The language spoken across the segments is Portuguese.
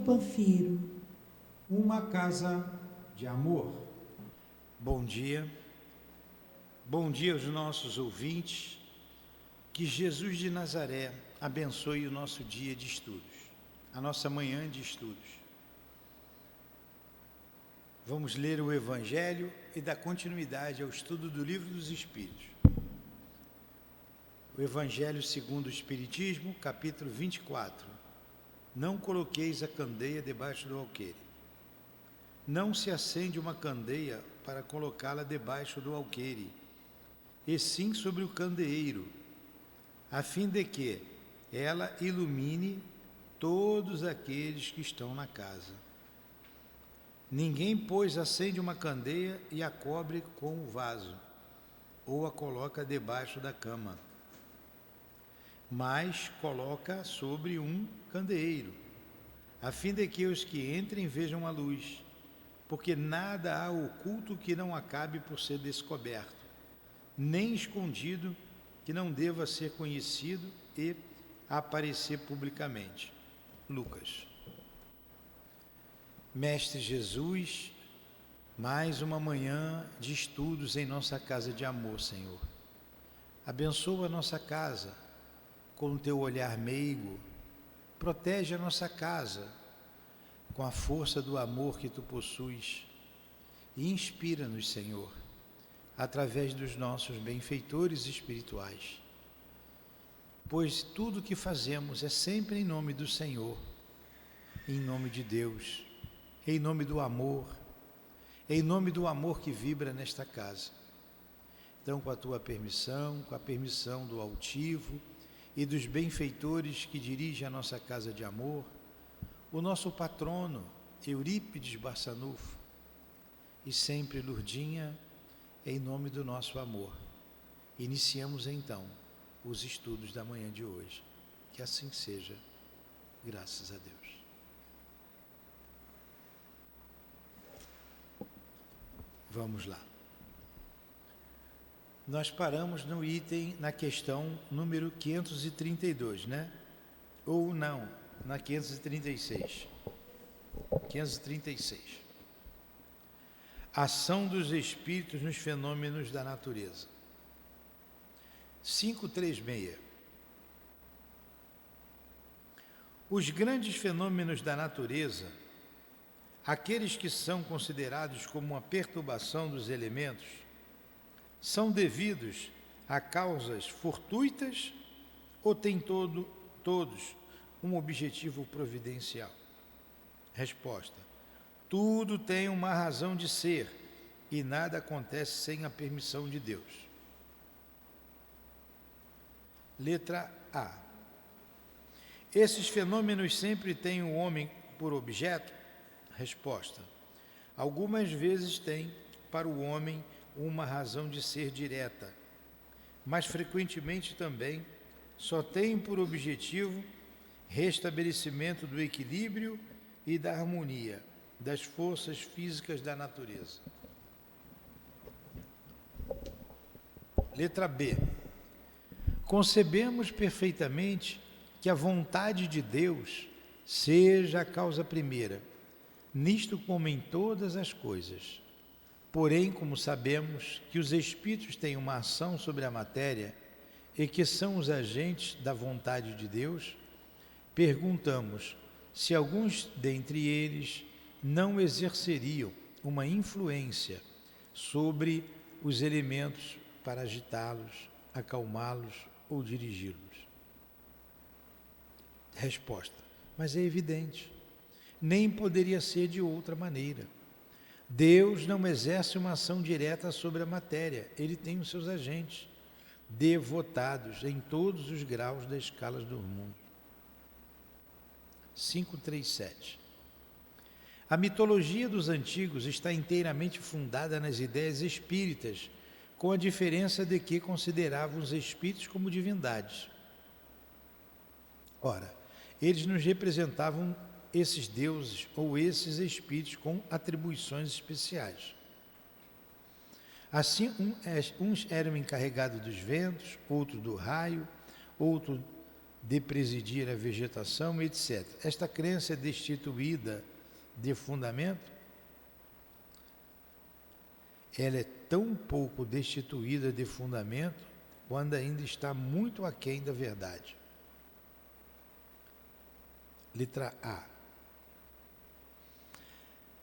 Panfiro. Uma casa de amor. Bom dia aos nossos ouvintes. Que Jesus de Nazaré abençoe o nosso dia de estudos, a nossa manhã de estudos. Vamos ler o Evangelho e dar continuidade ao estudo do Livro dos Espíritos. O Evangelho segundo o Espiritismo, capítulo 24. Não coloqueis a candeia debaixo do alqueire. Não se acende uma candeia para colocá-la debaixo do alqueire, e sim sobre o candeeiro, a fim de que ela ilumine todos aqueles que estão na casa. Ninguém, pois, acende uma candeia e a cobre com o vaso, ou a coloca debaixo da cama, mas coloca sobre um candeeiro, a fim de que os que entrem vejam a luz, porque nada há oculto que não acabe por ser descoberto, nem escondido que não deva ser conhecido e aparecer publicamente. Lucas. Mestre Jesus, mais uma manhã de estudos em nossa casa de amor, Senhor. Abençoa a nossa casa com o teu olhar meigo, protege a nossa casa com a força do amor que tu possuis e inspira-nos, Senhor, através dos nossos benfeitores espirituais. Pois tudo o que fazemos é sempre em nome do Senhor, em nome de Deus, em nome do amor que vibra nesta casa. Então, com a tua permissão, com a permissão do altivo e dos benfeitores que dirigem a nossa casa de amor, o nosso patrono, Eurípides Barçanufo, e sempre Lourdinha, em nome do nosso amor. Iniciamos então os estudos da manhã de hoje. Que assim seja, graças a Deus. Vamos lá. Nós paramos no item, na questão número 532, né? Ou não, na 536. 536. Ação dos espíritos nos fenômenos da natureza. 536. Os grandes fenômenos da natureza, aqueles que são considerados como uma perturbação dos elementos, são devidos a causas fortuitas ou têm todos um objetivo providencial? Resposta: tudo tem uma razão de ser e nada acontece sem a permissão de Deus. Letra A. Esses fenômenos sempre têm o homem por objeto? Resposta: algumas vezes tem para o homem uma razão de ser direta, mas frequentemente também só tem por objetivo restabelecimento do equilíbrio e da harmonia das forças físicas da natureza. Letra B. Concebemos perfeitamente que a vontade de Deus seja a causa primeira, nisto como em todas as coisas. Porém, como sabemos que os espíritos têm uma ação sobre a matéria e que são os agentes da vontade de Deus, perguntamos se alguns dentre eles não exerceriam uma influência sobre os elementos para agitá-los, acalmá-los ou dirigi-los. Resposta: mas é evidente. Nem poderia ser de outra maneira. Deus não exerce uma ação direta sobre a matéria, ele tem os seus agentes, devotados em todos os graus da escala do mundo. 537. A mitologia dos antigos está inteiramente fundada nas ideias espíritas, com a diferença de que consideravam os espíritos como divindades. Ora, eles nos representavam esses deuses ou esses espíritos com atribuições especiais. Assim, uns eram encarregados dos ventos, outro do raio, outro de presidir a vegetação, etc. Esta crença é destituída de fundamento? Ela é tão pouco destituída de fundamento quando ainda está muito aquém da verdade. Letra A.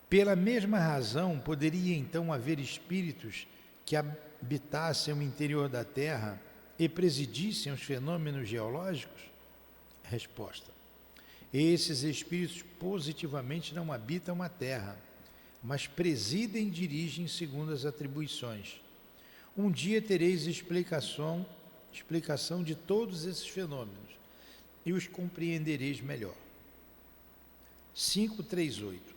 Pela mesma razão, poderia então haver espíritos que habitassem o interior da Terra e presidissem os fenômenos geológicos? Resposta. Esses espíritos positivamente não habitam a Terra, mas presidem e dirigem segundo as atribuições. Um dia tereis explicação de todos esses fenômenos e os compreendereis melhor. 538.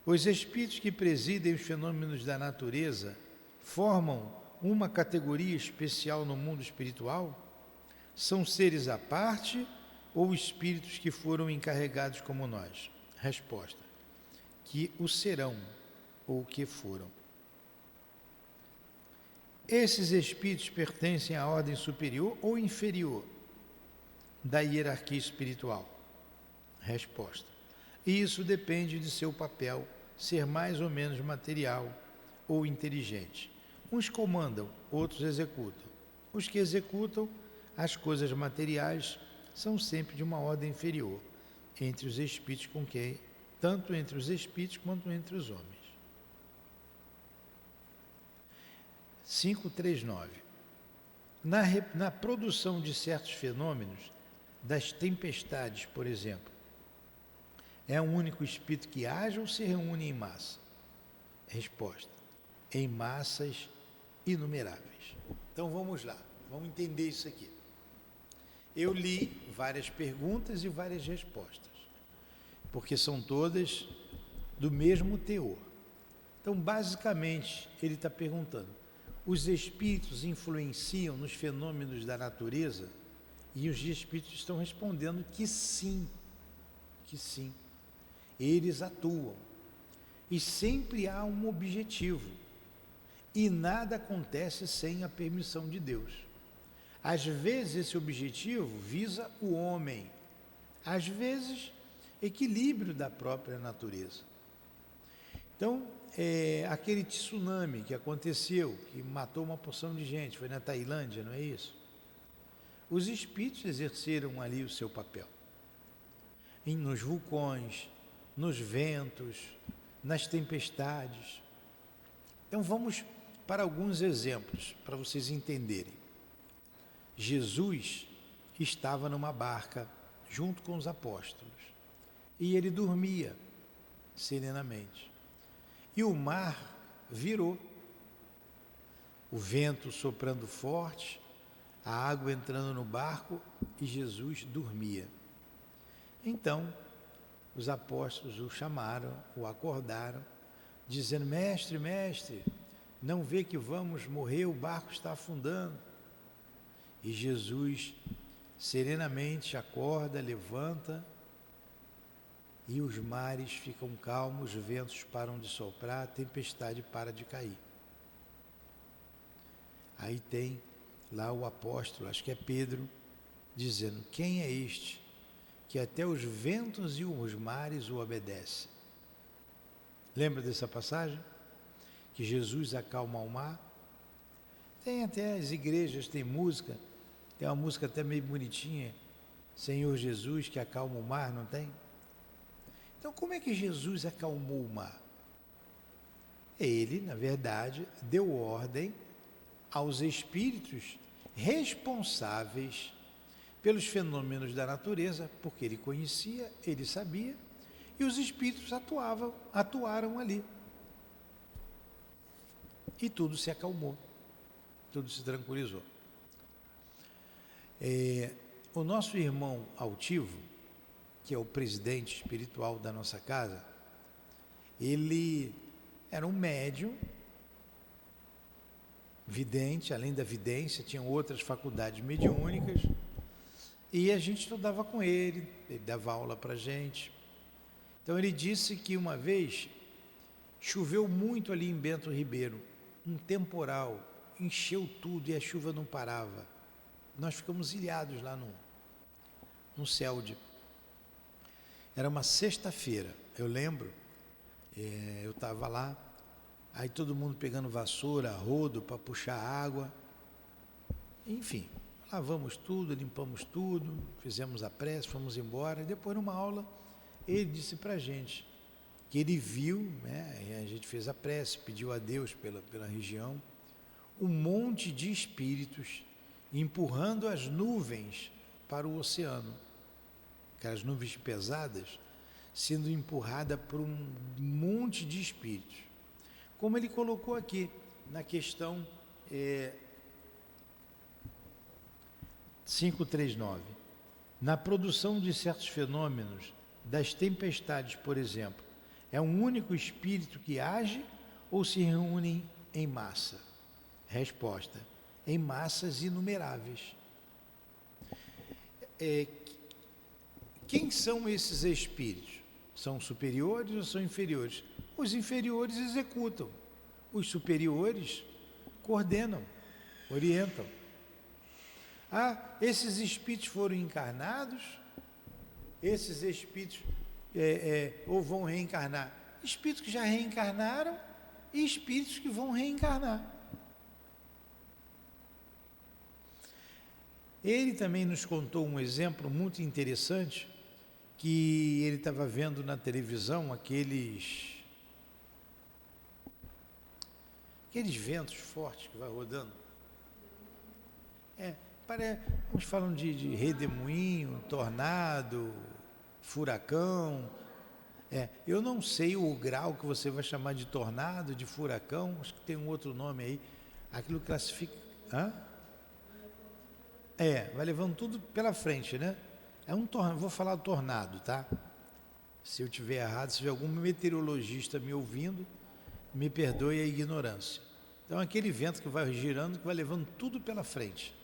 Os espíritos que presidem os fenômenos da natureza formam uma categoria especial no mundo espiritual? São seres à parte ou espíritos que foram encarregados como nós? Resposta: que o serão ou que foram. Esses espíritos pertencem à ordem superior ou inferior da hierarquia espiritual? Resposta: isso depende de seu papel ser mais ou menos material ou inteligente. Uns comandam, outros executam. Os que executam as coisas materiais são sempre de uma ordem inferior entre os espíritos com quem, tanto entre os espíritos quanto entre os homens. 539. Na produção de certos fenômenos, das tempestades, por exemplo, é um único espírito que age ou se reúne em massa? Resposta: em massas inumeráveis. Então vamos lá, vamos entender isso aqui. Eu li várias perguntas e várias respostas, porque são todas do mesmo teor. Então, basicamente, ele está perguntando: os espíritos influenciam nos fenômenos da natureza? E os espíritos estão respondendo que sim, que sim. Eles atuam. E sempre há um objetivo. E nada acontece sem a permissão de Deus. Às vezes esse objetivo visa o homem, às vezes equilíbrio da própria natureza. Então, aquele tsunami que aconteceu, que matou uma porção de gente, foi na Tailândia, não é isso? Os espíritos exerceram ali o seu papel. Nos vulcões, nos ventos, nas tempestades. Então vamos para alguns exemplos, para vocês entenderem. Jesus estava numa barca junto com os apóstolos e ele dormia serenamente. E o mar virou, o vento soprando forte, a água entrando no barco e Jesus dormia. Então, os apóstolos o chamaram, o acordaram, dizendo: mestre, mestre, não vê que vamos morrer, o barco está afundando. E Jesus serenamente acorda, levanta, e os mares ficam calmos, os ventos param de soprar, a tempestade para de cair. Aí tem lá o apóstolo, acho que é Pedro, dizendo: quem é este que até os ventos e os mares o obedecem? Lembra dessa passagem? Que Jesus acalma o mar? Tem até as igrejas, tem música, tem uma música até meio bonitinha, Senhor Jesus que acalma o mar, não tem? Então como é que Jesus acalmou o mar? Ele, na verdade, deu ordem aos espíritos responsáveis pelos fenômenos da natureza, porque ele conhecia, ele sabia, e os espíritos atuaram ali. E tudo se acalmou, tudo se tranquilizou. O nosso irmão altivo, que é o presidente espiritual da nossa casa, ele era um médium, vidente, além da vidência, tinham outras faculdades mediúnicas, e a gente estudava com ele dava aula para a gente. Então ele disse que uma vez choveu muito ali em Bento Ribeiro, um temporal, encheu tudo e a chuva não parava. nós ficamos ilhados lá no CELD. Era uma sexta-feira, eu lembro, eu estava lá, aí todo mundo pegando vassoura, rodo para puxar água, enfim, lavamos tudo, limpamos tudo, fizemos a prece, fomos embora, e depois numa aula ele disse para a gente que ele viu, né, a gente fez a prece, pediu a Deus pela região, um monte de espíritos empurrando as nuvens para o oceano, aquelas nuvens pesadas, sendo empurrada por um monte de espíritos. Como ele colocou aqui na questão 539, na produção de certos fenômenos, das tempestades, por exemplo, é um único espírito que age ou se reúnem em massa? Resposta: em massas inumeráveis. Quem são esses espíritos? São superiores ou são inferiores? Os inferiores executam, os superiores coordenam, orientam. Esses espíritos foram encarnados, esses espíritos ou vão reencarnar? Espíritos que já reencarnaram e espíritos que vão reencarnar. Ele também nos contou um exemplo muito interessante, que ele estava vendo na televisão aqueles ventos fortes que vai rodando. Uns falam de redemoinho, tornado, furacão. Eu não sei o grau que você vai chamar de tornado, de furacão, acho que tem um outro nome aí. Aquilo classifica... vai levando tudo pela frente, né? Vou falar do tornado, tá? Se eu tiver errado, se tiver algum meteorologista me ouvindo, me perdoe a ignorância. Então, aquele vento que vai girando, que vai levando tudo pela frente.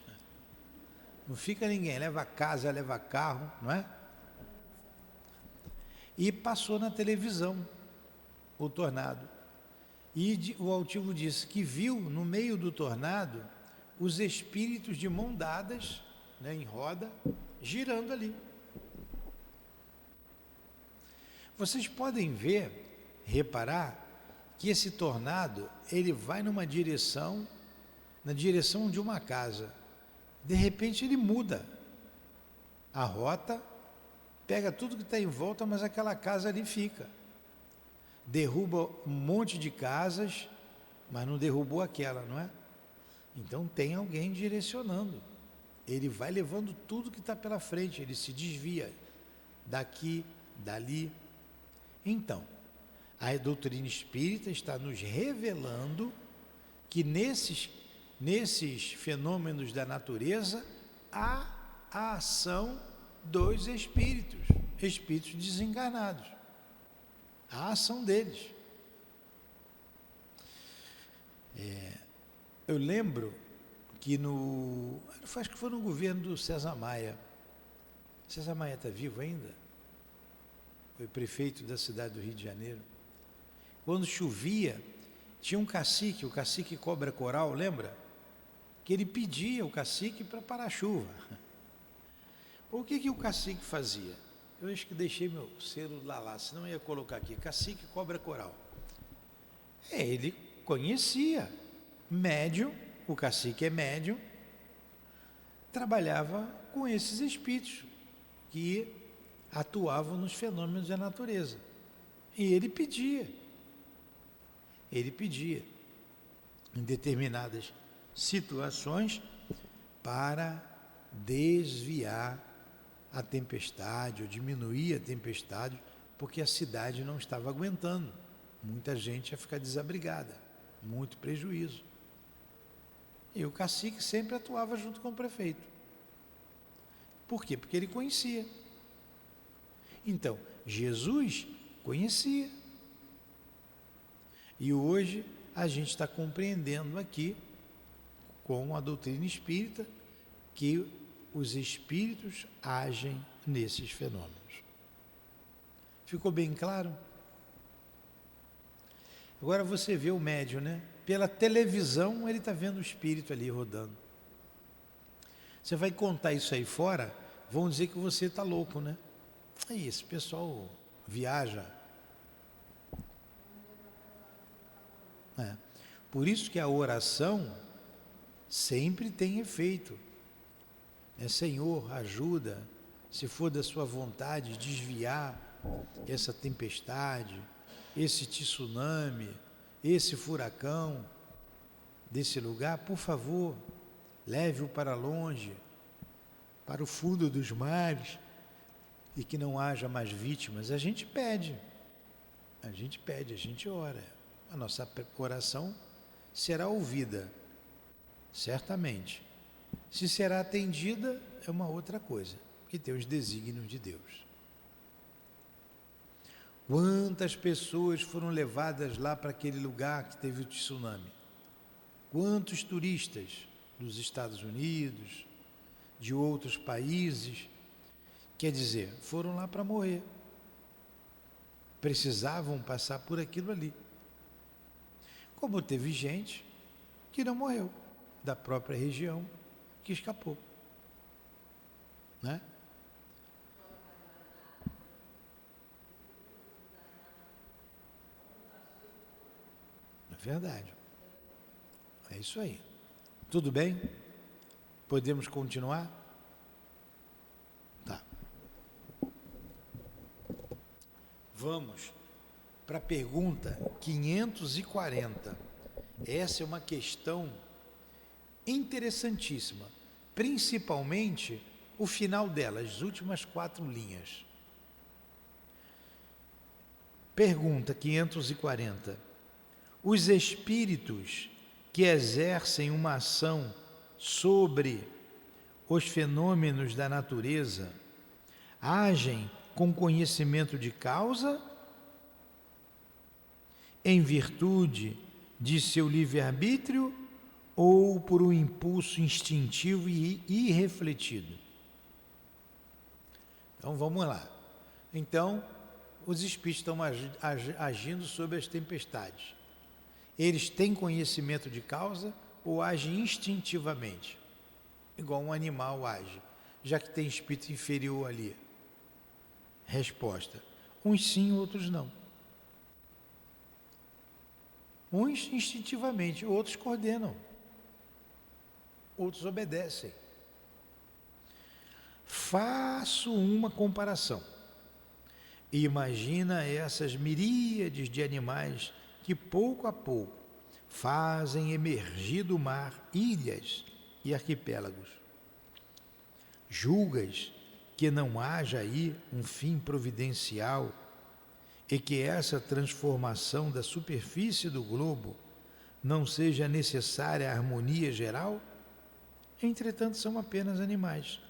Não fica ninguém, leva casa, leva carro, não é? E passou na televisão o tornado. E o altivo disse que viu no meio do tornado os espíritos de mão dadas, né, em roda, girando ali. Vocês podem reparar, que esse tornado, ele vai na direção de uma casa. De repente ele muda a rota, pega tudo que está em volta, mas aquela casa ali fica. Derruba um monte de casas, mas não derrubou aquela, não é? Então tem alguém direcionando. Ele vai levando tudo que está pela frente, ele se desvia daqui, dali. Então, a doutrina espírita está nos revelando que nesses fenômenos da natureza há a ação dos espíritos desencarnados, a ação deles. Eu lembro que acho que foi no governo do César Maia. César Maia está vivo ainda? Foi prefeito da cidade do Rio de Janeiro. Quando chovia, tinha um cacique, o cacique Cobra Coral, lembra? Que ele pedia o cacique para parar a chuva. O que o cacique fazia? Eu acho que deixei meu celular lá, senão eu ia colocar aqui, cacique Cobra Coral. Ele conhecia, médium, o cacique é médium, trabalhava com esses espíritos que atuavam nos fenômenos da natureza. E ele pedia em determinadas situações para desviar a tempestade ou diminuir a tempestade, porque a cidade não estava aguentando. Muita gente ia ficar desabrigada, muito prejuízo. E o cacique sempre atuava junto com o prefeito. Por quê? Porque ele conhecia. Então, Jesus conhecia. E hoje a gente está compreendendo aqui, com a doutrina espírita, que os espíritos agem nesses fenômenos. Ficou bem claro? Agora você vê o médium, né? Pela televisão ele está vendo o espírito ali rodando. Você vai contar isso aí fora, vão dizer que você está louco, né? Aí esse pessoal viaja. Por isso que a oração sempre tem efeito. Senhor, ajuda, se for da sua vontade, desviar essa tempestade, esse tsunami, esse furacão desse lugar, por favor, leve-o para longe, para o fundo dos mares, e que não haja mais vítimas. A gente pede, a gente ora. A nossa oração será ouvida, certamente. Se será atendida, é uma outra coisa, porque tem os desígnios de Deus. Quantas pessoas foram levadas lá para aquele lugar que teve o tsunami? Quantos turistas dos Estados Unidos, de outros países, quer dizer, foram lá para morrer. Precisavam passar por aquilo ali. Como teve gente que não morreu, da própria região, que escapou. Né? É verdade. É isso aí. Tudo bem? Podemos continuar? Tá. Vamos para a pergunta 540. Essa é uma questão interessantíssima, principalmente o final dela, as últimas 4 linhas. Pergunta 540. Os espíritos que exercem uma ação sobre os fenômenos da natureza agem com conhecimento de causa, em virtude de seu livre-arbítrio ou por um impulso instintivo e irrefletido? Então vamos lá. Então, os espíritos estão agindo sobre as tempestades. Eles têm conhecimento de causa ou agem instintivamente? Igual um animal age, já que tem espírito inferior ali. Resposta: uns sim, outros não. Uns instintivamente, outros coordenam, outros obedecem. Faço uma comparação. Imagina essas miríades de animais que pouco a pouco fazem emergir do mar ilhas e arquipélagos. Julgas que não haja aí um fim providencial e que essa transformação da superfície do globo não seja necessária à harmonia geral? Entretanto, são apenas animais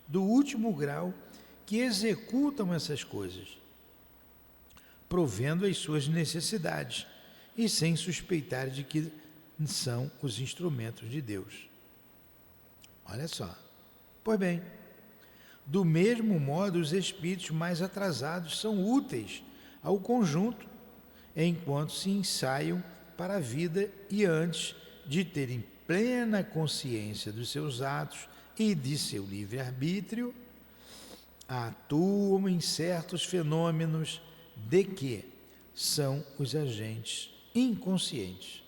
do último grau que executam essas coisas, provendo as suas necessidades e sem suspeitar de que são os instrumentos de Deus. Olha só. Pois bem, do mesmo modo, os espíritos mais atrasados são úteis ao conjunto, enquanto se ensaiam para a vida e antes de terem plena consciência dos seus atos e de seu livre-arbítrio, atuam em certos fenômenos de que são os agentes inconscientes.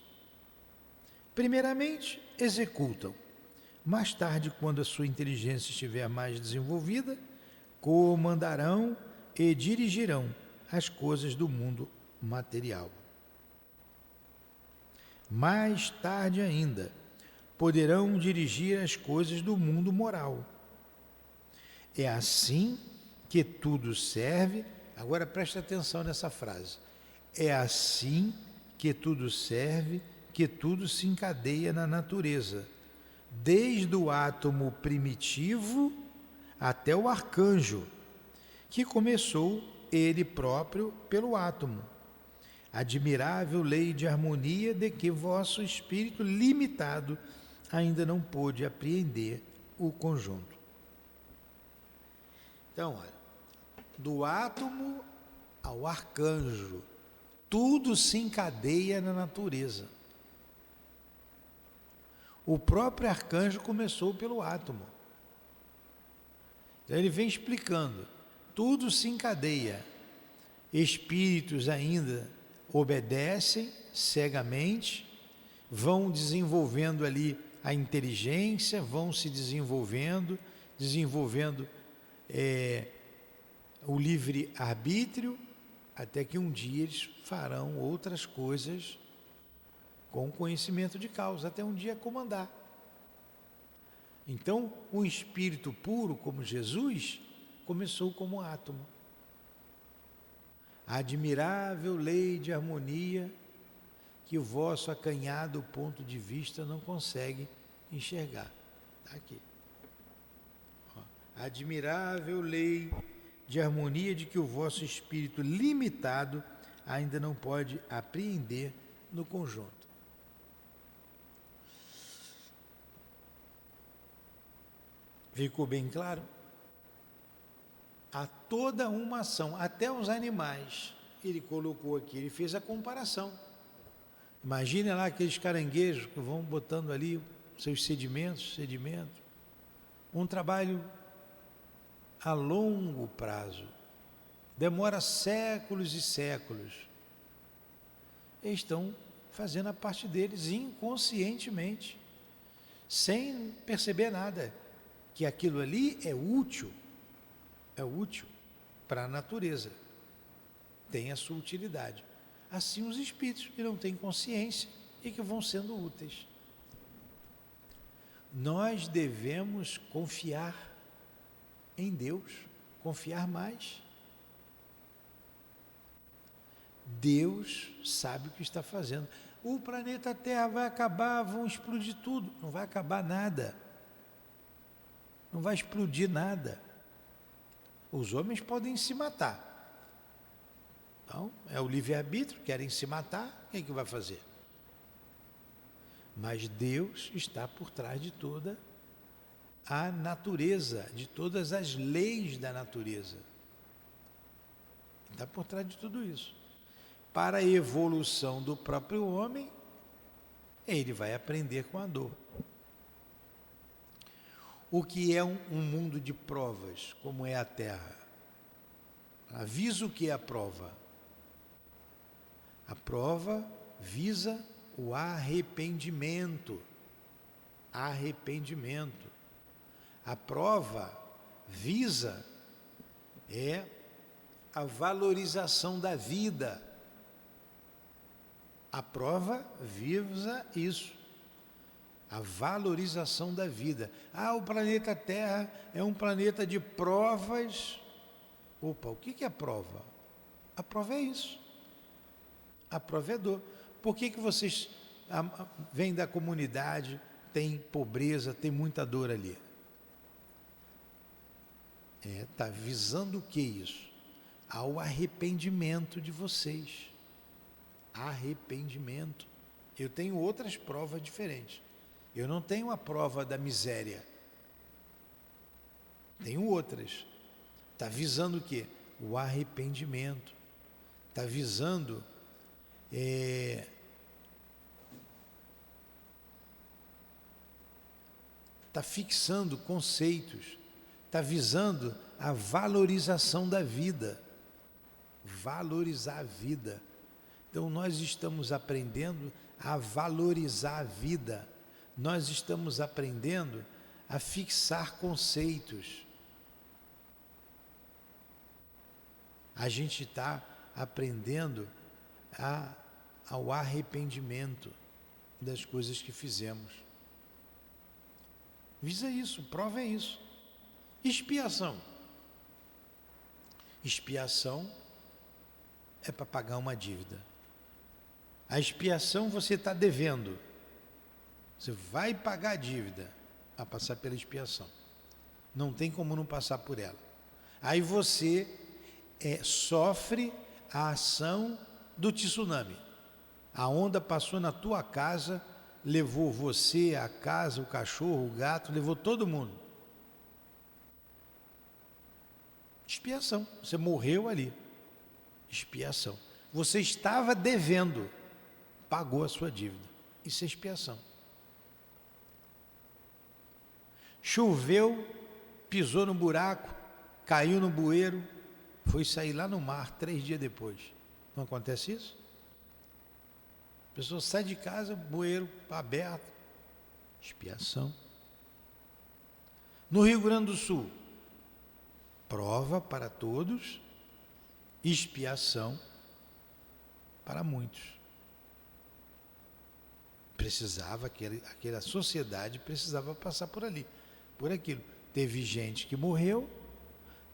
Primeiramente, executam. Mais tarde, quando a sua inteligência estiver mais desenvolvida, comandarão e dirigirão as coisas do mundo material. Mais tarde ainda, poderão dirigir as coisas do mundo moral. É assim que tudo serve. Agora preste atenção nessa frase. É assim que tudo serve, que tudo se encadeia na natureza, desde o átomo primitivo até o arcanjo, que começou ele próprio pelo átomo. Admirável lei de harmonia de que vosso espírito limitado ainda não pôde apreender o conjunto. Então, olha, do átomo ao arcanjo, tudo se encadeia na natureza. O próprio arcanjo começou pelo átomo. Então ele vem explicando, tudo se encadeia. Espíritos ainda obedecem cegamente, vão desenvolvendo ali a inteligência, vão se desenvolvendo o livre-arbítrio, até que um dia eles farão outras coisas com conhecimento de causa, até um dia comandar. Então, o espírito puro, como Jesus, começou como átomo. A admirável lei de harmonia que o vosso acanhado ponto de vista não consegue enxergar. Está aqui. A admirável lei de harmonia de que o vosso espírito limitado ainda não pode apreender no conjunto. Ficou bem claro? Há toda uma ação, até os animais, ele colocou aqui, ele fez a comparação. Imagine lá aqueles caranguejos que vão botando ali seus sedimentos, um trabalho a longo prazo, demora séculos e séculos. Eles estão fazendo a parte deles inconscientemente, sem perceber nada, que aquilo ali é útil para a natureza, tem a sua utilidade. Assim os espíritos que não têm consciência e que vão sendo úteis. Nós devemos confiar em Deus, confiar mais. Deus sabe o que está fazendo. O planeta Terra vai acabar, vão explodir tudo. Não vai acabar nada. Não vai explodir nada. Os homens podem se matar. Então, é o livre-arbítrio, querem se matar, quem é que vai fazer? Mas Deus está por trás de toda a natureza, de todas as leis da natureza. Está por trás de tudo isso. Para a evolução do próprio homem, ele vai aprender com a dor. O que é um mundo de provas, como é a Terra? Avisa o que é a prova. A prova visa o arrependimento. Arrependimento. A prova visa a valorização da vida. A prova visa isso, a valorização da vida. O planeta Terra é um planeta de provas. Opa, o que é prova? A prova é isso. A prova é dor. Por que vocês vêm da comunidade, tem pobreza, tem muita dor ali? Está visando o que isso? Ao arrependimento de vocês. Arrependimento. Eu tenho outras provas diferentes. Eu não tenho a prova da miséria. Tenho outras. Está visando o quê? O arrependimento. Está visando está fixando conceitos, está visando a valorização da vida, valorizar a vida. Então nós estamos aprendendo a valorizar a vida, nós estamos aprendendo a fixar conceitos. A gente está aprendendo ao arrependimento das coisas que fizemos. Visa isso, prova é isso. Expiação. Expiação é para pagar uma dívida. A expiação você está devendo. Você vai pagar a dívida a passar pela expiação. Não tem como não passar por ela. Aí você sofre a ação do tsunami. A onda passou na tua casa, levou você, a casa, o cachorro, o gato, levou todo mundo. Expiação. Você morreu ali. Expiação. Você estava devendo, pagou a sua dívida. Isso é expiação. Choveu, pisou no buraco, caiu no bueiro, foi sair lá no mar 3 dias depois. Não acontece isso? A pessoa sai de casa, bueiro aberto, expiação. No Rio Grande do Sul, prova para todos, expiação para muitos. Aquela sociedade precisava passar por ali, por aquilo. Teve gente que morreu,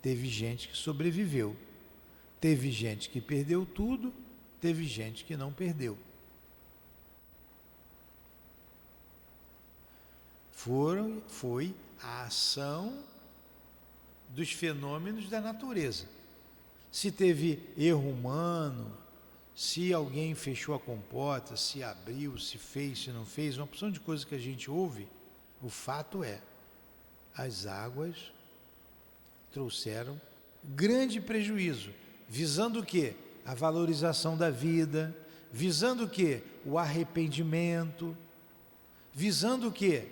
teve gente que sobreviveu, teve gente que perdeu tudo, teve gente que não perdeu. Foi a ação dos fenômenos da natureza. Se teve erro humano, se alguém fechou a comporta, se abriu, se fez, se não fez, uma porção de coisas que a gente ouve, o fato é, as águas trouxeram grande prejuízo, visando o quê? A valorização da vida, visando o quê? O arrependimento, visando o quê?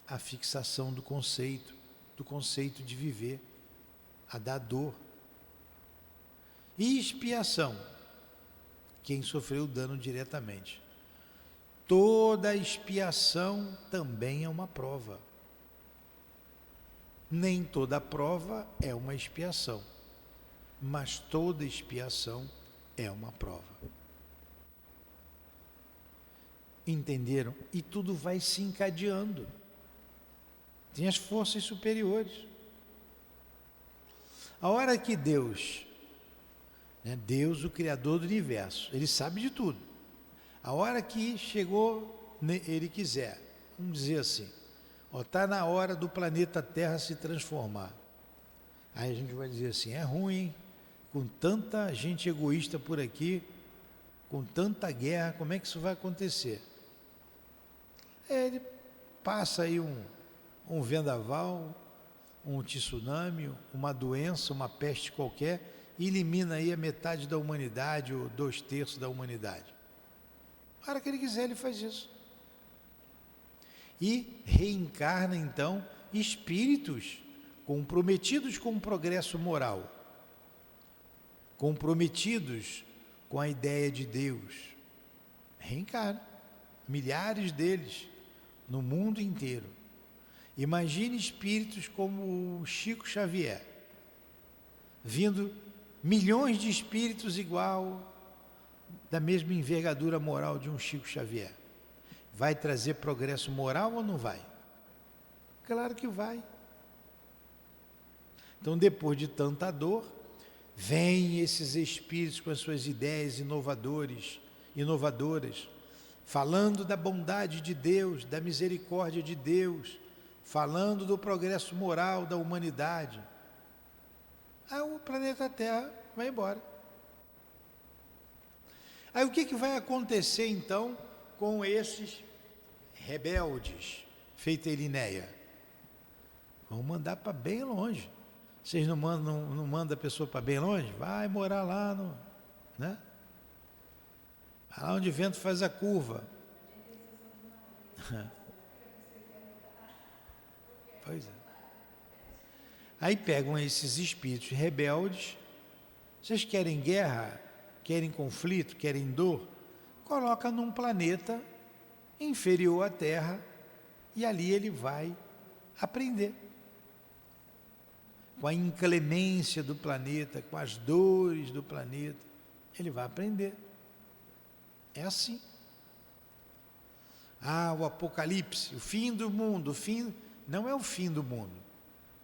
A fixação do conceito de viver, a da dor. E expiação, quem sofreu o dano diretamente. Toda expiação também é uma prova. Nem toda prova é uma expiação, mas toda expiação é uma prova. Entenderam? E tudo vai se encadeando. Tem as forças superiores. A hora que Deus, Deus, o Criador do Universo, Ele sabe de tudo. A hora que chegou, Ele quiser, vamos dizer assim, está na hora do planeta Terra se transformar. Aí a gente vai dizer assim, é ruim, hein? Com tanta gente egoísta por aqui, com tanta guerra, como é que isso vai acontecer? Ele passa aí um vendaval, um tsunami, uma doença, uma peste qualquer, e elimina aí a metade da humanidade, ou 2/3 da humanidade. A hora que Ele quiser, Ele faz isso. E reencarna então espíritos comprometidos com o progresso moral, comprometidos com a ideia de Deus. Reencarna, milhares deles no mundo inteiro. Imagine espíritos como o Chico Xavier, vindo milhões de espíritos igual, da mesma envergadura moral de um Chico Xavier. Vai trazer progresso moral ou não vai? Claro que vai. Então, depois de tanta dor, vêm esses espíritos com as suas ideias inovadoras, falando da bondade de Deus, da misericórdia de Deus, falando do progresso moral da humanidade. Aí o planeta Terra vai embora. Aí o que vai acontecer então com esses rebeldes, feita Irineia? Vão mandar para bem longe. Vocês não mandam a pessoa para bem longe? Vai morar lá, né? Lá onde o vento faz a curva. Pois é. Aí pegam esses espíritos rebeldes. Vocês querem guerra? Querem conflito? Querem dor? Coloca num planeta inferior à Terra e ali ele vai aprender. Com a inclemência do planeta, com as dores do planeta, ele vai aprender. É assim. O Apocalipse, o fim do mundo, não é o fim do mundo.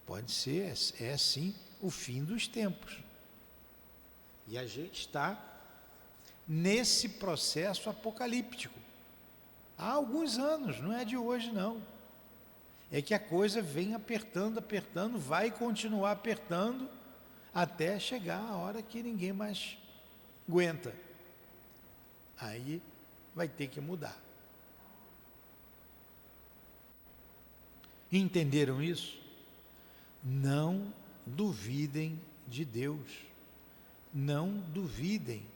Pode ser, é sim, o fim dos tempos. E a gente está nesse processo apocalíptico. Há alguns anos, não é de hoje não. É que a coisa vem apertando, vai continuar apertando até chegar a hora que ninguém mais aguenta. Aí vai ter que mudar. Entenderam isso? Não duvidem de Deus. Não duvidem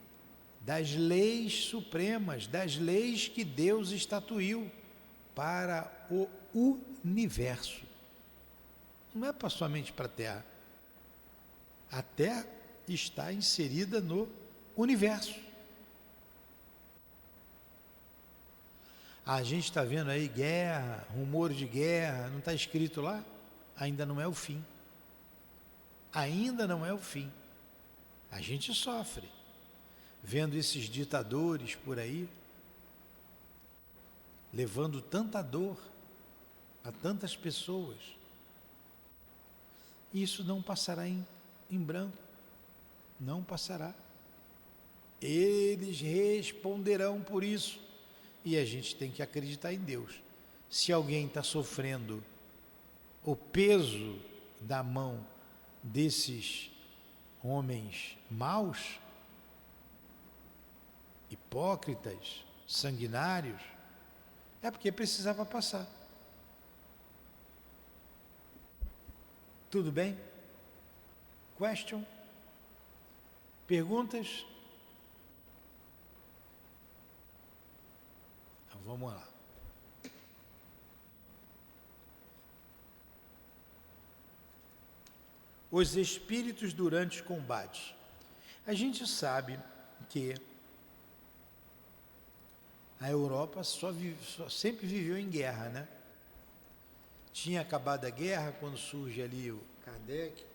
das leis supremas, das leis que Deus estatuiu para o universo. Não é somente para a Terra. A Terra está inserida no universo. A gente está vendo aí guerra, rumores de guerra, não está escrito lá? Ainda não é o fim. Ainda não é o fim. A gente sofre, vendo esses ditadores por aí, levando tanta dor a tantas pessoas. Isso não passará em branco, não passará. Eles responderão por isso. E a gente tem que acreditar em Deus. Se alguém está sofrendo o peso da mão desses homens maus, hipócritas, sanguinários, é porque precisava passar. Tudo bem? Question? Perguntas? Então, vamos lá. Os espíritos durante os combates. A gente sabe que a Europa sempre viveu em guerra, né? Tinha acabado a guerra quando surge ali o Kardec.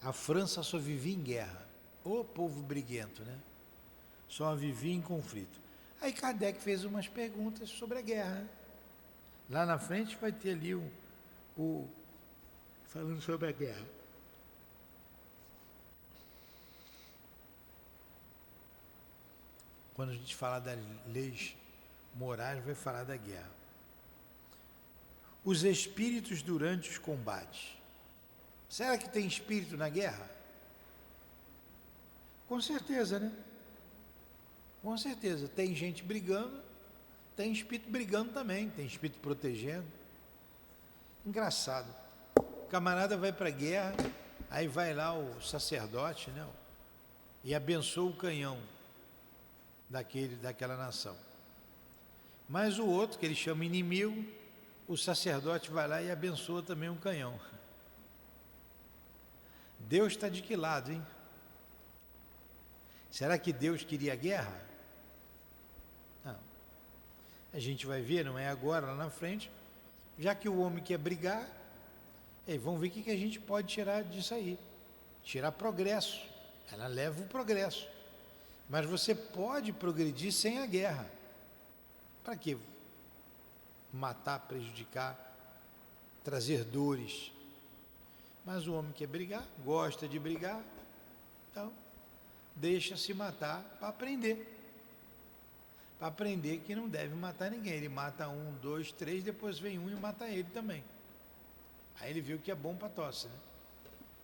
A França só vivia em guerra. Ô povo briguento, né? Só vivia em conflito. Aí Kardec fez umas perguntas sobre a guerra. Lá na frente vai ter ali o falando sobre a guerra. Quando a gente falar das leis morais, vai falar da guerra. Os espíritos durante os combates. Será que tem espírito na guerra? Com certeza, né? Com certeza. Tem gente brigando, tem espírito brigando também, tem espírito protegendo. Engraçado. O camarada vai para a guerra, aí vai lá o sacerdote, né? E abençoa o canhão daquela nação. Mas o outro, que ele chama inimigo, o sacerdote vai lá e abençoa também um canhão. Deus está de que lado, hein? Será que Deus queria guerra? Não. A gente vai ver, não é agora, lá na frente. Já que o homem quer brigar, vamos ver o que a gente pode tirar disso aí. Tirar progresso. Ela leva o progresso. Mas você pode progredir sem a guerra. Para quê? Matar, prejudicar, trazer dores. Mas o homem quer brigar, gosta de brigar, então deixa-se matar para aprender. Para aprender que não deve matar ninguém. Ele mata 1, 2, 3, depois vem um e mata ele também. Aí ele viu que é bom para tosse, né?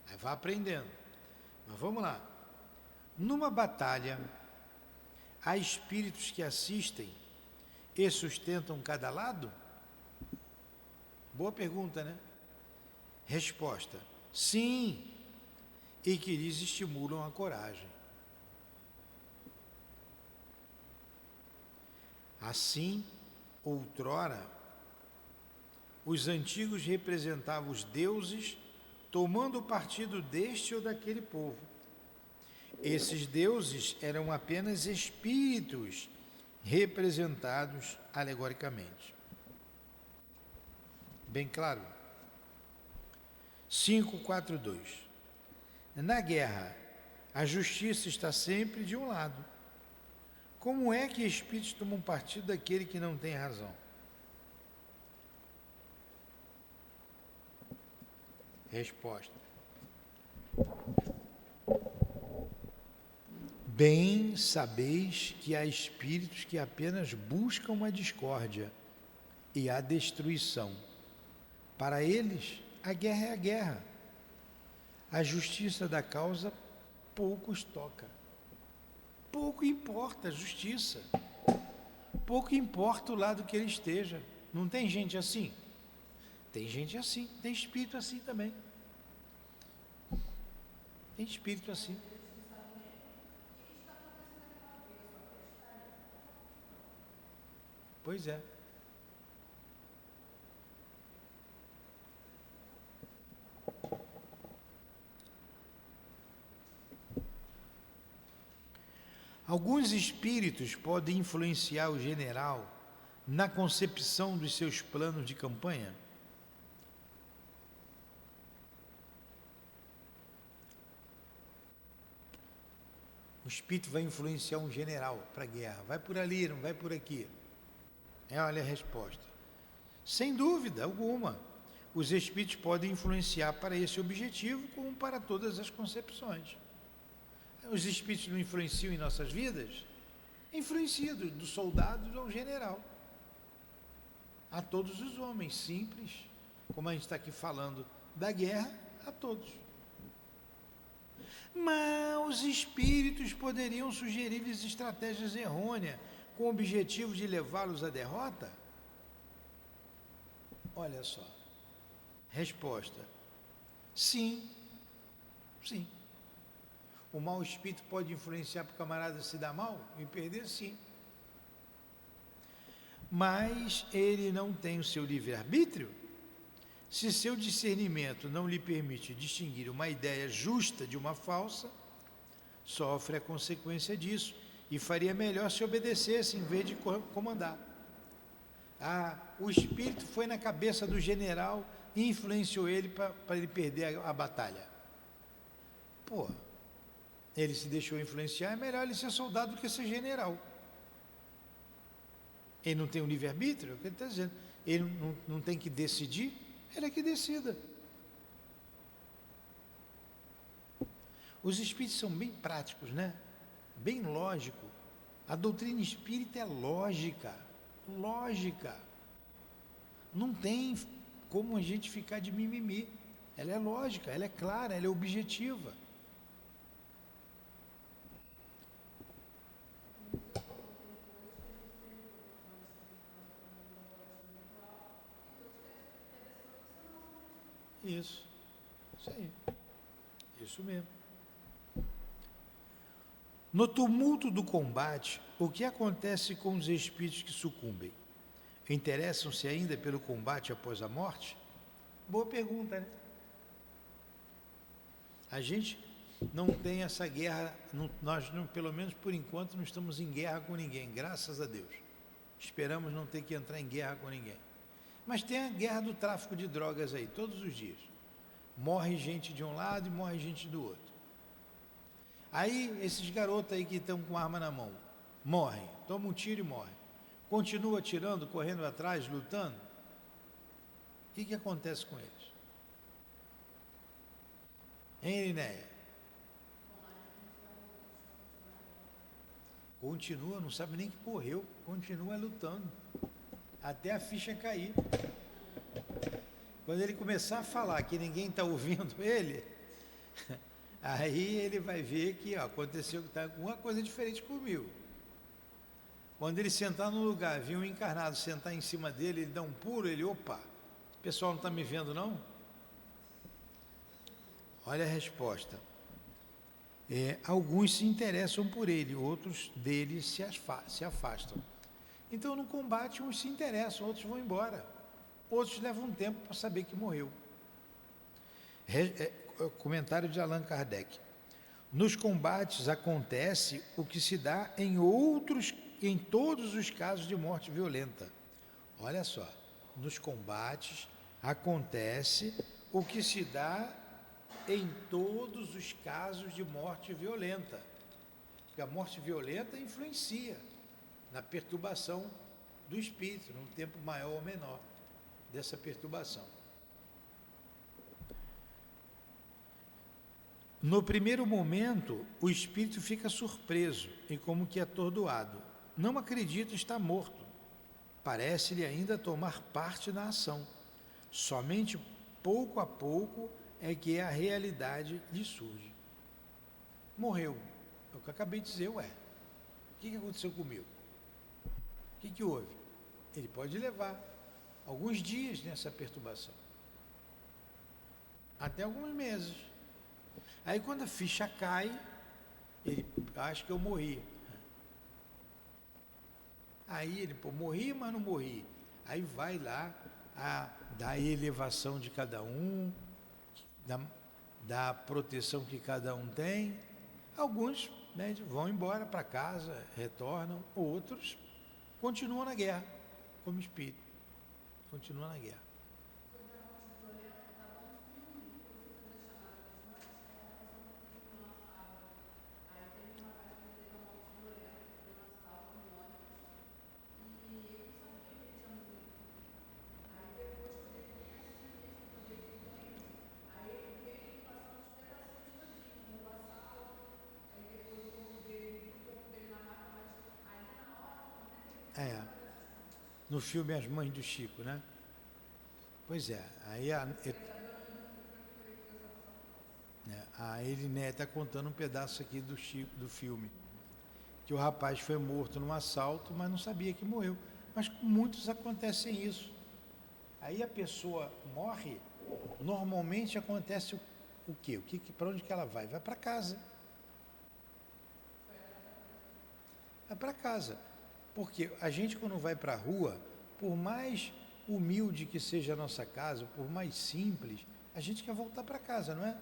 Aí vai aprendendo. Mas vamos lá. Numa batalha, há espíritos que assistem e sustentam cada lado? Boa pergunta, né? Resposta: sim, e que lhes estimulam a coragem. Assim, outrora, os antigos representavam os deuses tomando partido deste ou daquele povo. Esses deuses eram apenas espíritos representados alegoricamente. Bem claro? 5.4.2. Na guerra, a justiça está sempre de um lado. Como é que espíritos tomam partido daquele que não tem razão? Resposta: bem sabeis que há espíritos que apenas buscam a discórdia e a destruição. Para eles, a guerra é a guerra. A justiça da causa pouco os toca. Pouco importa a justiça. Pouco importa o lado que ele esteja. Não tem gente assim? Tem gente assim, tem espírito assim também. Tem espírito assim. Pois é. Alguns espíritos podem influenciar o general na concepção dos seus planos de campanha? O espírito vai influenciar um general para a guerra. Vai por ali, não vai por aqui. Olha a resposta. Sem dúvida alguma, os espíritos podem influenciar para esse objetivo, como para todas as concepções. Os espíritos não influenciam em nossas vidas? Influenciam do soldado ao general. A todos os homens simples, como a gente está aqui falando da guerra, a todos. Mas os espíritos poderiam sugerir-lhes estratégias errôneas com o objetivo de levá-los à derrota? Olha só. Resposta: sim. Sim. O mau espírito pode influenciar para o camarada se dar mal e perder? Sim. Mas ele não tem o seu livre-arbítrio? Se seu discernimento não lhe permite distinguir uma ideia justa de uma falsa, sofre a consequência disso e faria melhor se obedecesse em vez de comandar. O espírito foi na cabeça do general e influenciou ele para ele perder a batalha. Ele se deixou influenciar, é melhor ele ser soldado do que ser general. Ele não tem um livre-arbítrio? É o que ele está dizendo. Ele não tem que decidir? Ele é que decida. Os espíritos são bem práticos, né? Bem lógico. A doutrina espírita é lógica. Lógica. Não tem como a gente ficar de mimimi. Ela é lógica, ela é clara, ela é objetiva. Isso aí, isso mesmo. No tumulto do combate, o que acontece com os espíritos que sucumbem? Interessam-se ainda pelo combate após a morte? Boa pergunta, né? A gente não tem essa guerra, nós não, pelo menos por enquanto não estamos em guerra com ninguém, graças a Deus. Esperamos não ter que entrar em guerra com ninguém. Mas tem a guerra do tráfico de drogas aí, todos os dias. Morre gente de um lado e morre gente do outro. Aí, esses garotos aí que estão com arma na mão, morrem, tomam um tiro e morrem. Continua atirando, correndo atrás, lutando. O que acontece com eles? Hein, Linéia? Continua, não sabe nem que morreu, continua lutando. Até a ficha cair. Quando ele começar a falar que ninguém está ouvindo ele, aí ele vai ver que aconteceu que está alguma coisa diferente comigo. Quando ele sentar no lugar, vir um encarnado sentar em cima dele, ele dá um pulo, ele, opa, o pessoal não está me vendo não? Olha a resposta. Alguns se interessam por ele, outros deles se afastam. Então no combate uns se interessam, outros vão embora. Outros levam um tempo para saber que morreu. Comentário de Allan Kardec. Nos combates acontece o que se dá em todos os casos de morte violenta. Olha só, nos combates acontece o que se dá em todos os casos de morte violenta. Porque a morte violenta influencia na perturbação do espírito, num tempo maior ou menor dessa perturbação. No primeiro momento, o espírito fica surpreso e como que atordoado. Não acredita estar morto. Parece-lhe ainda tomar parte na ação. Somente pouco a pouco é que a realidade lhe surge. Morreu. É o que eu acabei de dizer, o que aconteceu comigo? O que houve? Ele pode levar alguns dias nessa perturbação. Até alguns meses. Aí quando a ficha cai, ele acha que eu morri. Aí ele, morri, mas não morri. Aí vai lá, da elevação de cada um, da proteção que cada um tem. Alguns, né, vão embora para casa, retornam, outros continuam na guerra, como espírito, continuam na guerra. É, no filme As Mães do Chico, né? Pois é, aí a Eliné está contando um pedaço aqui do Chico, do filme, que o rapaz foi morto num assalto, mas não sabia que morreu. Mas com muitos acontecem isso. Aí a pessoa morre, normalmente acontece o quê? Para onde que ela vai? Vai para casa. Vai para casa. Porque a gente quando vai para a rua, por mais humilde que seja a nossa casa, por mais simples, a gente quer voltar para casa, não é?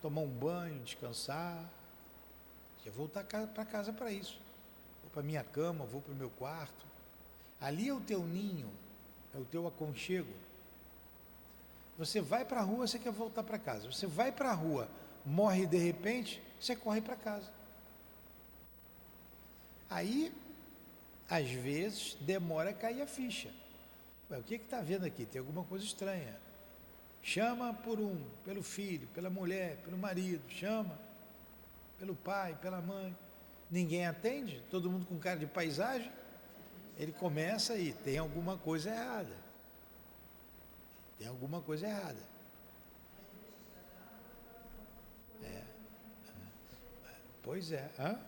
Tomar um banho, descansar. Quer voltar para casa para isso. Vou para minha cama, vou para o meu quarto. Ali é o teu ninho, é o teu aconchego. Você vai para a rua, você quer voltar para casa. Você vai para a rua, morre de repente, você corre para casa. Aí, às vezes, demora a cair a ficha. Ué, o que está vendo aqui? Tem alguma coisa estranha. Chama pelo filho, pela mulher, pelo marido, chama pelo pai, pela mãe. Ninguém atende, todo mundo com cara de paisagem. Ele começa aí, tem alguma coisa errada. Tem alguma coisa errada. É. Pois é. Hã?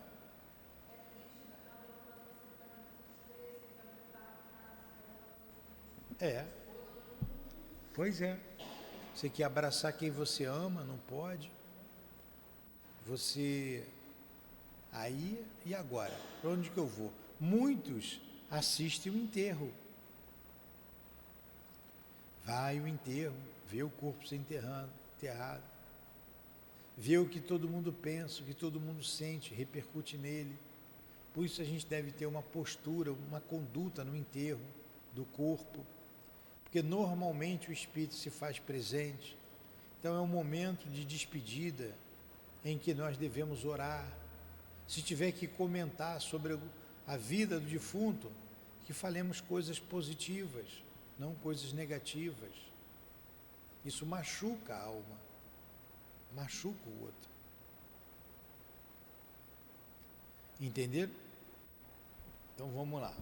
É. Pois é. Você quer abraçar quem você ama, não pode. Você. Aí, e agora? Para onde que eu vou? Muitos assistem o enterro. Vai o enterro, vê o corpo se enterrado. Vê o que todo mundo pensa, o que todo mundo sente, repercute nele. Por isso a gente deve ter uma postura, uma conduta no enterro do corpo, porque normalmente o espírito se faz presente. Então é um momento de despedida em que nós devemos orar. Se tiver que comentar sobre a vida do defunto, que falemos coisas positivas, não coisas negativas. Isso machuca a alma, machuca o outro. Entenderam? Então vamos lá.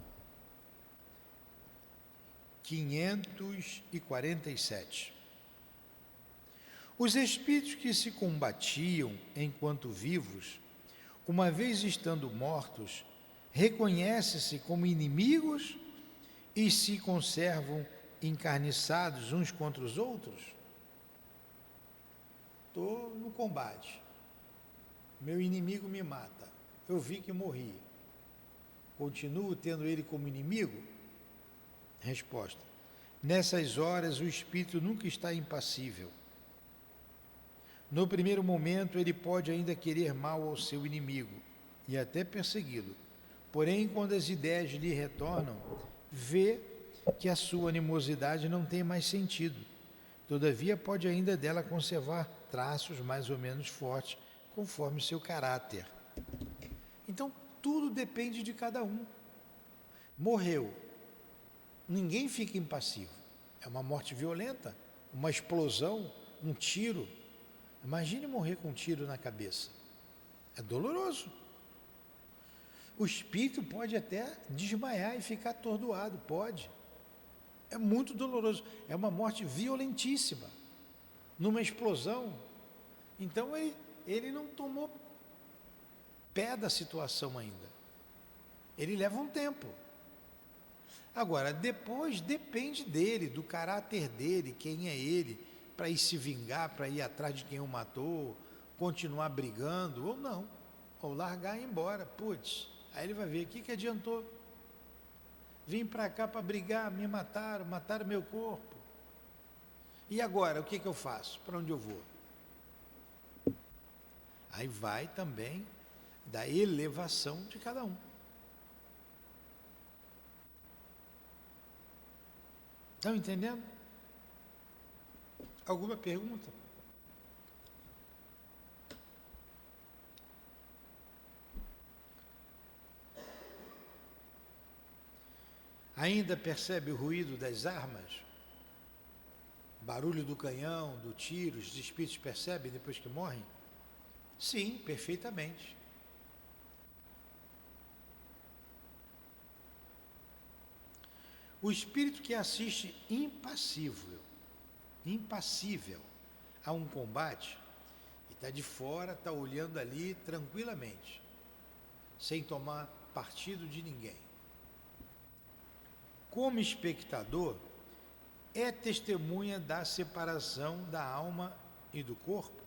547. Os espíritos que se combatiam enquanto vivos, uma vez estando mortos, reconhecem-se como inimigos e se conservam encarniçados uns contra os outros? Estou no combate, meu inimigo me mata, eu vi que morri, continuo tendo ele como inimigo? Resposta: nessas horas o espírito nunca está impassível. No primeiro momento ele pode ainda querer mal ao seu inimigo e até persegui-lo, porém quando as ideias lhe retornam, vê que a sua animosidade não tem mais sentido. Todavia pode ainda dela conservar traços mais ou menos fortes, conforme seu caráter. Então, tudo depende de cada um. Morreu. Ninguém fica impassivo. É uma morte violenta, uma explosão, um tiro. Imagine morrer com um tiro na cabeça. É doloroso. O espírito pode até desmaiar e ficar atordoado, pode. É muito doloroso. É uma morte violentíssima. Numa explosão. Então ele não tomou pé da situação ainda. Ele leva um tempo. Agora, depois depende dele, do caráter dele, quem é ele, para ir se vingar, para ir atrás de quem o matou, continuar brigando ou não. Ou largar e ir embora. Putz, aí ele vai ver, o que adiantou? Vim para cá para brigar, me mataram meu corpo. E agora, o que eu faço? Para onde eu vou? Aí vai também da elevação de cada um. Estão entendendo? Alguma pergunta? Ainda percebe o ruído das armas? Barulho do canhão, do tiro, os espíritos percebem depois que morrem? Sim, perfeitamente. O espírito que assiste impassível a um combate, e está de fora, está olhando ali tranquilamente, sem tomar partido de ninguém. Como espectador, é testemunha da separação da alma e do corpo?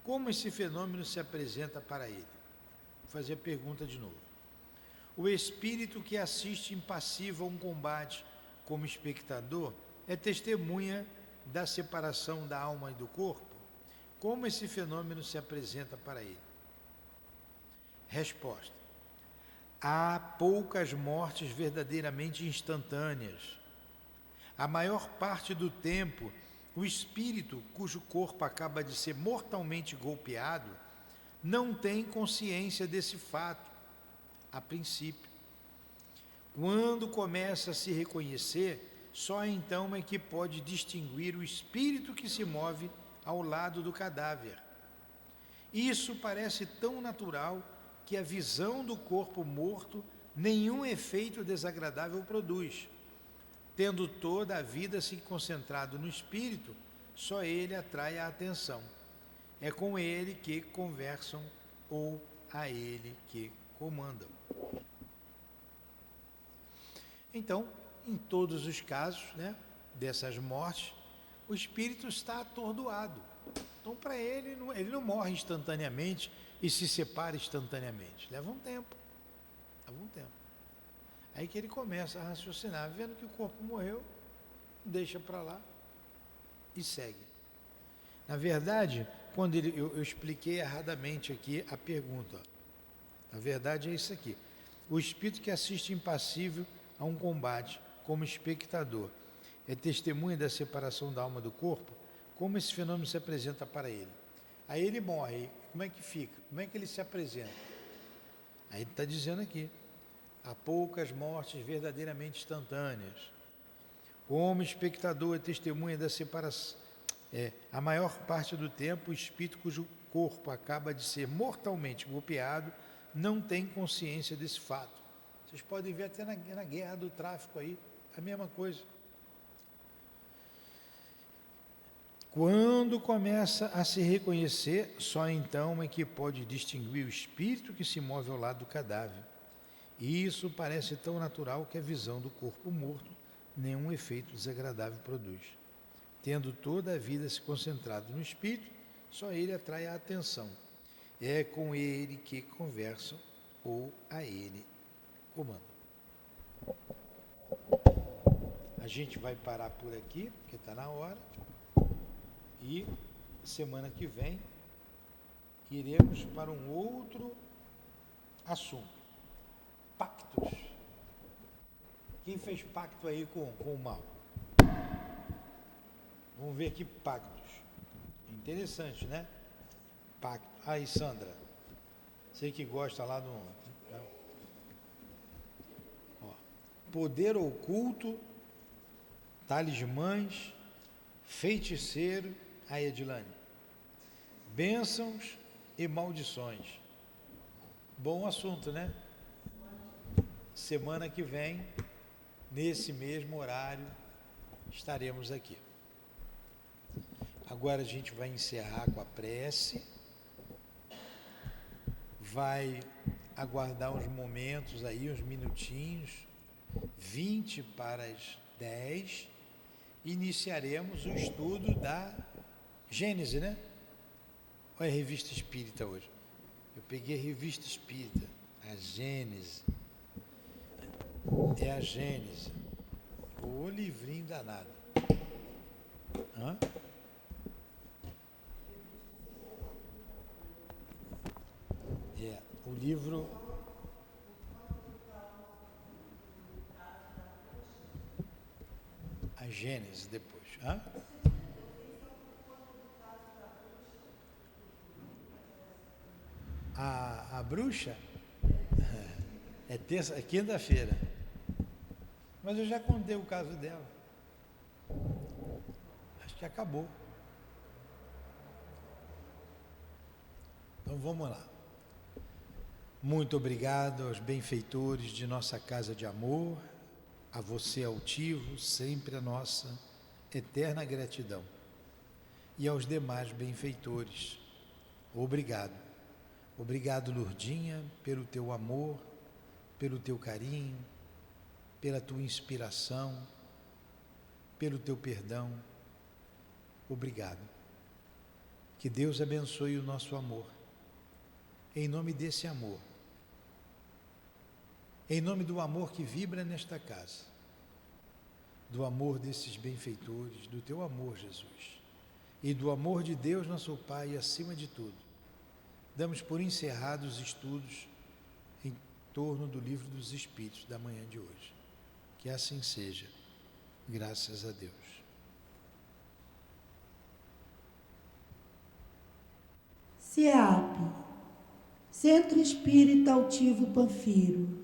Como esse fenômeno se apresenta para ele? Vou fazer a pergunta de novo. O espírito que assiste impassível a um combate como espectador é testemunha da separação da alma e do corpo? Como esse fenômeno se apresenta para ele? Resposta. Há poucas mortes verdadeiramente instantâneas. A maior parte do tempo, o espírito cujo corpo acaba de ser mortalmente golpeado não tem consciência desse fato, a princípio. Quando começa a se reconhecer, só então é que pode distinguir o espírito que se move ao lado do cadáver. Isso parece tão natural que a visão do corpo morto nenhum efeito desagradável produz. Tendo toda a vida se concentrado no espírito, só ele atrai a atenção. É com ele que conversam ou a ele que comandam. Então, em todos os casos, dessas mortes, o espírito está atordoado. Então, para ele não morre instantaneamente e se separa instantaneamente. Leva um tempo. Aí que ele começa a raciocinar, vendo que o corpo morreu, deixa para lá e segue. Na verdade, quando eu expliquei erradamente aqui a pergunta. Na verdade é isso aqui. O espírito que assiste impassível a um combate como espectador é testemunha da separação da alma do corpo? Como esse fenômeno se apresenta para ele? Aí ele morre, como é que fica? Como é que ele se apresenta? Aí ele está dizendo aqui, há poucas mortes verdadeiramente instantâneas. Como espectador é testemunha da separação, a maior parte do tempo o espírito cujo corpo acaba de ser mortalmente golpeado não tem consciência desse fato. Vocês podem ver até na guerra do tráfico aí, a mesma coisa. Quando começa a se reconhecer, só então é que pode distinguir o espírito que se move ao lado do cadáver. E isso parece tão natural que a visão do corpo morto nenhum efeito desagradável produz. Tendo toda a vida se concentrado no espírito, só ele atrai a atenção. É com ele que conversam ou a ele comandam. A gente vai parar por aqui, porque está na hora. E semana que vem iremos para um outro assunto. Pactos. Quem fez pacto aí com o mal? Vamos ver aqui pactos. Interessante, né? Pacto. Aí, Sandra. Você que gosta lá do... Ó, poder oculto, talismãs, feiticeiro. Aí, Edilane. Bênçãos e maldições. Bom assunto, né? Semana que vem, nesse mesmo horário, estaremos aqui. Agora a gente vai encerrar com a prece, vai aguardar uns momentos aí, uns minutinhos, 20 para as 10, iniciaremos o estudo da Gênese, né? Olha a revista espírita hoje. Eu peguei a revista espírita, a Gênese. É a Gênese. O livrinho danado. Hã? livro. A Gênesis depois. Hã? A bruxa é quinta-feira. Mas eu já contei o caso dela. Acho que acabou. Então vamos lá. Muito obrigado aos benfeitores de nossa casa de amor, a você altivo, sempre a nossa eterna gratidão. E aos demais benfeitores, obrigado. Obrigado, Lourdinha, pelo teu amor, pelo teu carinho, pela tua inspiração, pelo teu perdão. Obrigado. Que Deus abençoe o nosso amor. Em nome desse amor, em nome do amor que vibra nesta casa, do amor desses benfeitores, do teu amor, Jesus, e do amor de Deus, nosso Pai, e acima de tudo, damos por encerrados os estudos em torno do Livro dos Espíritos da manhã de hoje. Que assim seja, graças a Deus. CEAP, Centro Espírita Altivo Panfiro,